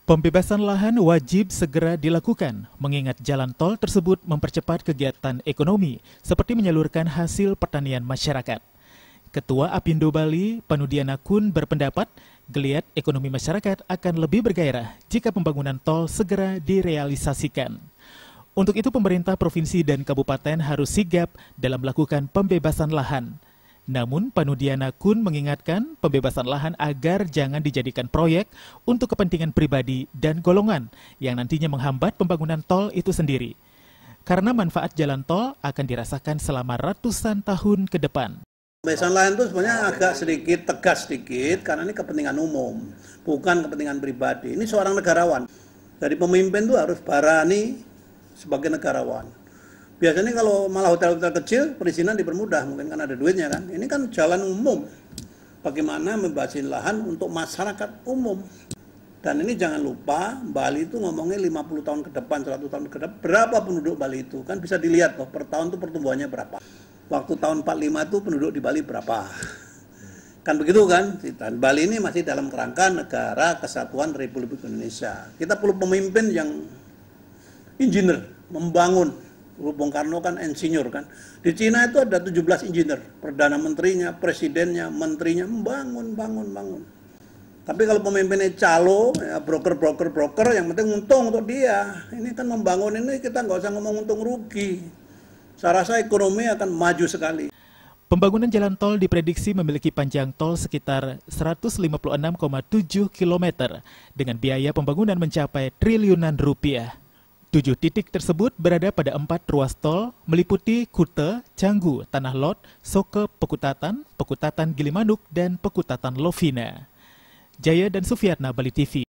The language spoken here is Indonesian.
Pembebasan lahan wajib segera dilakukan, mengingat jalan tol tersebut mempercepat kegiatan ekonomi, seperti menyalurkan hasil pertanian masyarakat. Ketua Apindo Bali, Panudiana Kun berpendapat, geliat ekonomi masyarakat akan lebih bergairah jika pembangunan tol segera direalisasikan. Untuk itu pemerintah provinsi dan kabupaten harus sigap dalam melakukan pembebasan lahan. Namun, Panudiana Kun mengingatkan pembebasan lahan agar jangan dijadikan proyek untuk kepentingan pribadi dan golongan yang nantinya menghambat pembangunan tol itu sendiri. Karena manfaat jalan tol akan dirasakan selama ratusan tahun ke depan. Pembebasan lahan itu sebenarnya agak sedikit tegas sedikit karena ini kepentingan umum, bukan kepentingan pribadi. Ini seorang negarawan. Jadi pemimpin itu harus berani sebagai negarawan. Biasanya kalau malah hotel-hotel kecil, perizinan dipermudah, mungkin kan ada duitnya kan. Ini kan jalan umum, bagaimana membebasin lahan untuk masyarakat umum. Dan ini jangan lupa, Bali itu ngomongnya 50 tahun ke depan, 100 tahun ke depan, berapa penduduk Bali itu? Kan bisa dilihat loh, per tahun itu pertumbuhannya berapa. Waktu tahun 45 itu penduduk di Bali berapa. Kan begitu kan? Dan Bali ini masih dalam kerangka negara kesatuan Republik Indonesia. Kita perlu pemimpin yang engineer, membangun. Bung Karno kan insinyur kan. Di Cina itu ada 17 insinyur, perdana menterinya, presidennya, menterinya, bangun. Tapi kalau pemimpinnya calo, ya broker, yang penting untung untuk dia. Ini kan membangun ini kita nggak usah ngomong untung rugi. Saya rasa ekonomi akan maju sekali. Pembangunan jalan tol diprediksi memiliki panjang tol sekitar 156,7 km dengan biaya pembangunan mencapai triliunan rupiah. 7 titik tersebut berada pada 4 ruas tol, meliputi Kute, Canggu, Tanah Lot, Soke, Pekutatan, Pekutatan Gilimanuk, dan Pekutatan Lovina. Jaya dan Sufiatna, Bali TV.